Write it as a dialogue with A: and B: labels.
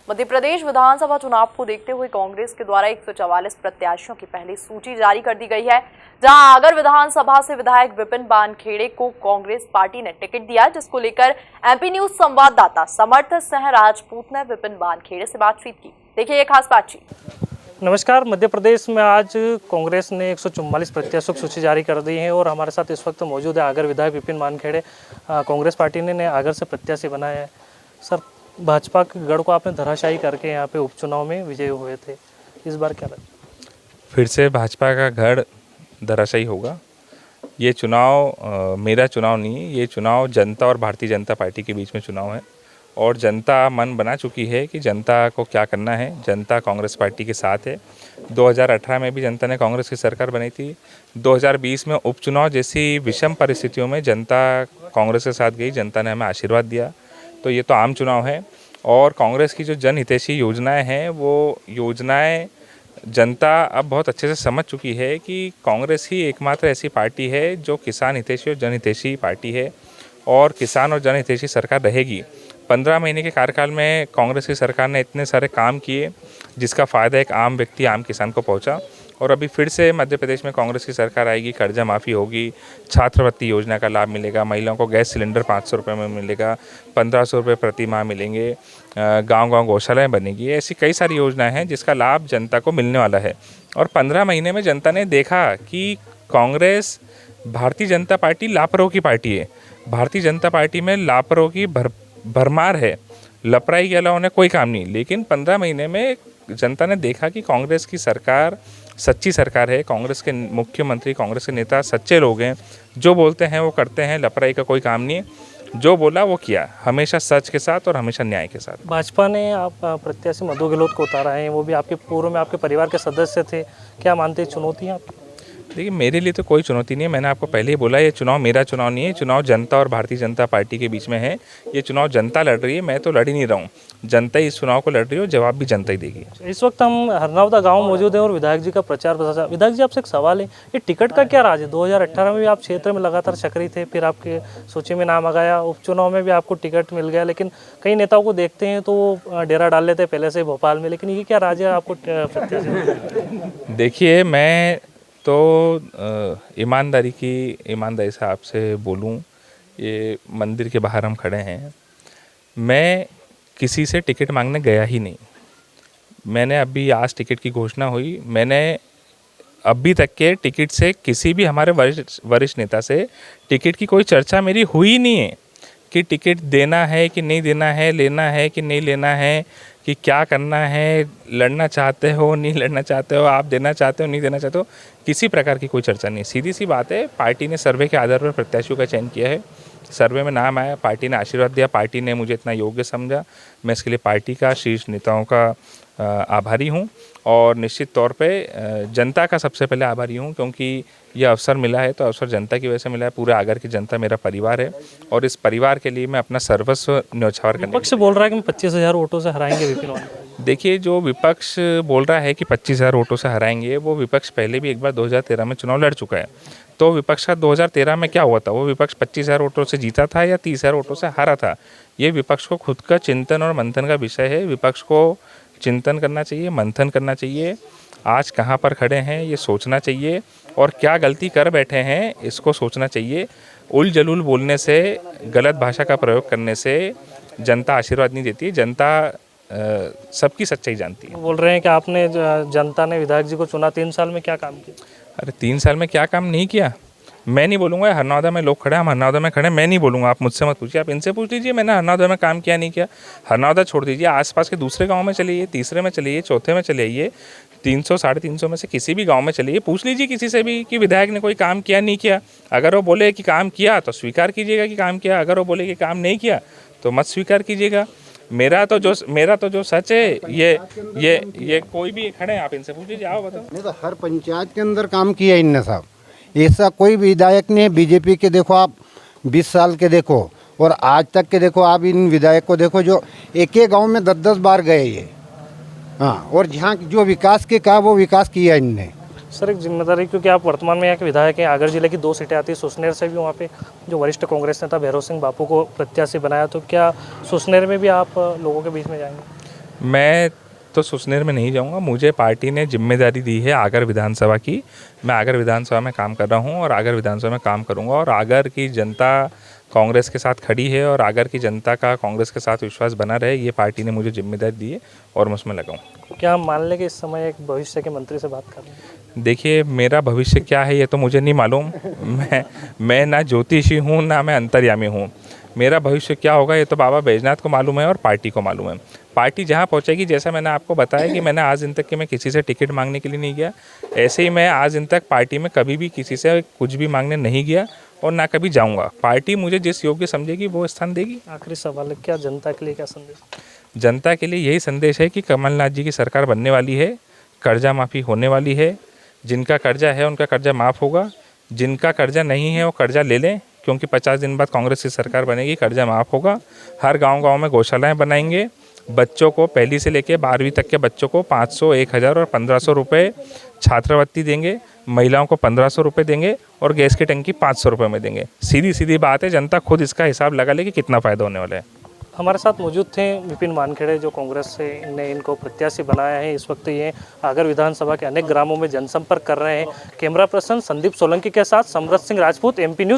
A: मध्य प्रदेश विधानसभा चुनाव को देखते हुए कांग्रेस के द्वारा 144 प्रत्याशियों की पहली सूची जारी कर दी गई है, जहां आगर विधानसभा से विधायक विपिन वानखेड़े को कांग्रेस पार्टी ने टिकट दिया, जिसको लेकर एमपी न्यूज संवाददाता समर्थ सिंह राजपूत ने विपिन वानखेड़े से बातचीत की। देखिए ये खास बातचीत।
B: नमस्कार। मध्य प्रदेश में आज कांग्रेस ने 144 प्रत्याशियों की सूची जारी कर दी है और हमारे साथ इस वक्त मौजूद है आगर विधायक विपिन वानखेड़े। कांग्रेस पार्टी ने आगर से प्रत्याशी बनाया है। सर, भाजपा के गढ़ को आपने धराशायी करके यहाँ पे उपचुनाव में विजयी हुए थे, इस बार क्या लगा?
C: फिर से भाजपा का गढ़ धराशायी होगा। ये चुनाव मेरा चुनाव नहीं है, ये चुनाव जनता और भारतीय जनता पार्टी के बीच में चुनाव है और जनता मन बना चुकी है कि जनता को क्या करना है। जनता कांग्रेस पार्टी के साथ है। 2018 में भी जनता ने कांग्रेस की सरकार बनाई थी। 2020 में उपचुनाव जैसी विषम परिस्थितियों में जनता कांग्रेस के साथ गई, जनता ने हमें आशीर्वाद दिया। तो ये तो आम चुनाव है और कांग्रेस की जो जनहितैषी योजनाएं हैं वो योजनाएं जनता अब बहुत अच्छे से समझ चुकी है कि कांग्रेस ही एकमात्र ऐसी पार्टी है जो किसान हितैषी और जनहितैषी पार्टी है और किसान और जनहितैषी सरकार रहेगी। 15 महीने के कार्यकाल में कांग्रेस की सरकार ने इतने सारे काम किए जिसका फ़ायदा एक आम व्यक्ति, आम किसान को पहुंचा। और अभी फिर से मध्य प्रदेश में कांग्रेस की सरकार आएगी, कर्जा माफ़ी होगी, छात्रवृत्ति योजना का लाभ मिलेगा, महिलाओं को गैस सिलेंडर 500 रुपये में मिलेगा, 1500 रुपये प्रति माह मिलेंगे, गांव-गांव गौशालाएं बनेगी। ऐसी कई सारी योजनाएं हैं जिसका लाभ जनता को मिलने वाला है। और 15 महीने में जनता ने देखा कि कांग्रेस भारतीय जनता पार्टी लापरवाह की पार्टी है। भारतीय जनता पार्टी में लापरवाह की भरमार है, लपराई के अलावा उन्हें कोई काम नहीं। लेकिन 15 महीने में जनता ने देखा कि कांग्रेस की सरकार सच्ची सरकार है, कांग्रेस के मुख्यमंत्री, कांग्रेस के नेता सच्चे लोग हैं, जो बोलते हैं वो करते हैं, लपराई का कोई काम नहीं है, जो बोला वो किया, हमेशा सच के साथ और हमेशा न्याय के साथ।
B: भाजपा ने आप प्रत्याशी मधु गहलोत को उतारा है, वो भी आपके पूर्व में आपके परिवार के सदस्य थे, क्या मानते हैं चुनौती है आपकी?
C: देखिए, मेरे लिए तो कोई चुनौती नहीं है। मैंने आपको पहले ही बोला, ये चुनाव मेरा चुनाव नहीं है, चुनाव जनता और भारतीय जनता पार्टी के बीच में है। ये चुनाव जनता लड़ रही है, मैं तो लड़ ही नहीं रहा हूँ। जनता ही इस चुनाव को लड़ रही है और जवाब भी जनता ही देगी।
B: इस वक्त हम हरनौदा गांव मौजूद हैं और विधायक जी का प्रचार प्रसार। विधायक जी, आपसे एक सवाल है, ये टिकट का क्या राज है? 2018 में भी आप क्षेत्र में लगातार सक्रिय थे, फिर आपके सूची में नाम आ गया, उपचुनाव में भी आपको टिकट मिल गया, लेकिन कई नेताओं को देखते हैं तो वो डेरा डाल लेते पहले से भोपाल में, लेकिन ये क्या राज है आपको प्रत्याशी?
C: देखिए, मैं तो ईमानदारी से आपसे बोलूं, ये मंदिर के बाहर हम खड़े हैं, मैं किसी से टिकट मांगने गया ही नहीं। मैंने अभी आज टिकट की घोषणा हुई, मैंने अभी तक के टिकट से किसी भी हमारे वरिष्ठ नेता से टिकट की कोई चर्चा मेरी हुई नहीं है कि टिकट देना है कि नहीं देना है, लेना है कि नहीं लेना है, कि क्या करना है, लड़ना चाहते हो नहीं लड़ना चाहते हो, आप देना चाहते हो नहीं देना चाहते हो, किसी प्रकार की कोई चर्चा नहीं। सीधी सी बात है, पार्टी ने सर्वे के आधार पर प्रत्याशियों का चयन किया है, सर्वे में नाम आया, पार्टी ने आशीर्वाद दिया, पार्टी ने मुझे इतना योग्य समझा, मैं इसके लिए पार्टी का, शीर्ष नेताओं का आभारी हूँ और निश्चित तौर पे जनता का सबसे पहले आभारी हूँ, क्योंकि यह अवसर मिला है तो अवसर जनता की वजह से मिला है। पूरे आगर की जनता मेरा परिवार है और इस परिवार के लिए मैं अपना सर्वस्व न्यौछावर करने।
B: विपक्ष बोल रहा है कि 25,000 वोटों से हराएंगे विपिन वानखेड़े।
C: देखिए, जो विपक्ष बोल रहा है कि 25,000 वोटों से हराएंगे, वो विपक्ष पहले भी एक बार 2013 में चुनाव लड़ चुका है। तो विपक्ष का 2013 में क्या हुआ था? वो विपक्ष 25,000 वोटों से जीता था या 30,000 वोटों से हारा था? ये विपक्ष को खुद का चिंतन और मंथन का विषय है। विपक्ष को चिंतन करना चाहिए, मंथन करना चाहिए, आज कहाँ पर खड़े हैं ये सोचना चाहिए और क्या गलती कर बैठे हैं इसको सोचना चाहिए। उल जलूल बोलने से, गलत भाषा का प्रयोग करने से जनता आशीर्वाद नहीं देती। जनता सबकी सच्चाई जानती है।
B: बोल रहे हैं कि आपने जनता ने विधायक जी को चुना, 3 साल में क्या काम किया?
C: अरे 3 साल में क्या काम नहीं किया मैं नहीं बोलूँगा। हरनौदा में लोग खड़े हैं, हम हरनौदा में खड़े, मैं नहीं बोलूँगा। आप मुझसे मत पूछिए, आप इनसे पूछ लीजिए मैंने हरनौदा में काम किया नहीं किया। हरनौदा छोड़ दीजिए, आसपास के दूसरे गांव में चलिए, तीसरे में चलिए, चौथे में चले आइए, 300 साढ़े 300 में से किसी भी गांव में चलिए, पूछ लीजिए किसी से भी कि विधायक ने कोई काम किया नहीं किया। अगर वो बोले कि काम किया तो स्वीकार कीजिएगा कि काम किया, अगर वो बोले कि काम नहीं किया तो मत स्वीकार कीजिएगा। मेरा तो जो सच है, ये कोई भी खड़े हैं, आप इनसे पूछ लीजिए। आओ बताओ।
D: नहीं तो हर पंचायत के अंदर काम किया इनने साहब, ऐसा कोई विधायक नहीं है। बीजेपी के देखो आप 20 साल के देखो और आज तक के देखो, आप इन विधायक को देखो जो एक एक गांव में 10-10 बार गए ये। हाँ, और जहाँ जो विकास के कहा वो विकास किया इनने।
B: सर, एक जिम्मेदारी, क्योंकि आप वर्तमान में यहाँ के विधायक हैं, आगर जिले की 2 सीटें आती है, सुसनेर से भी वहाँ पे जो वरिष्ठ कांग्रेस नेता भैरव सिंह बापू को प्रत्याशी बनाया, तो क्या सुसनेर में भी आप लोगों के बीच में जाएंगे?
C: मैं तो सुसनेर में नहीं जाऊंगा। मुझे पार्टी ने जिम्मेदारी दी है आगर विधानसभा की। मैं आगर विधानसभा में काम कर रहा हूं और आगर विधानसभा में काम करूंगा और आगर की जनता कांग्रेस के साथ खड़ी है और आगर की जनता का कांग्रेस के साथ विश्वास बना रहे, ये पार्टी ने मुझे जिम्मेदारी दी है और मैं उसमें लगा हूँ।
B: क्या हम मान लें कि इस समय एक भविष्य के मंत्री से बात कर रहे हैं?
C: देखिए, मेरा भविष्य क्या है ये तो मुझे नहीं मालूम। मैं ना ज्योतिषी हूँ ना मैं अंतर्यामी हूँ। मेरा भविष्य क्या होगा ये तो बाबा बैजनाथ को मालूम है और पार्टी को मालूम है। पार्टी जहाँ पहुँचेगी, जैसा मैंने आपको बताया कि मैंने आज दिन तक कि मैं किसी से टिकट मांगने के लिए नहीं गया, ऐसे ही मैं आज दिन तक पार्टी में कभी भी किसी से कुछ भी मांगने नहीं गया और ना कभी जाऊँगा। पार्टी मुझे जिस योग्य समझेगी वो स्थान देगी।
B: आखिरी सवाल है, क्या जनता के लिए क्या संदेश?
C: जनता के लिए यही संदेश है कि कमलनाथ जी की सरकार बनने वाली है, कर्जा माफ़ी होने वाली है। जिनका कर्जा है उनका कर्जा माफ़ होगा, जिनका कर्जा नहीं है वो कर्जा ले लें, क्योंकि 50 दिन बाद कांग्रेस की सरकार बनेगी, कर्जा माफ़ होगा। हर गांव-गांव में गौशालाएं बनाएंगे। बच्चों को पहली से लेकर 12वीं तक के बच्चों को 500, 1000 और 1500 रुपये छात्रवृत्ति देंगे। महिलाओं को 1500 रुपये देंगे और गैस की टंकी 500 रुपये में देंगे। सीधी सीधी बात है, जनता खुद इसका हिसाब लगा ले कि कितना फ़ायदा होने वाला है।
B: हमारे साथ मौजूद थे विपिन वानखेड़े, जो कांग्रेस से ने इनको प्रत्याशी बनाया है। इस वक्त ये आगर विधानसभा के अनेक ग्रामों में जनसंपर्क कर रहे हैं। कैमरा पर्सन संदीप सोलंकी के साथ समरत सिंह राजपूत, MP न्यूज़।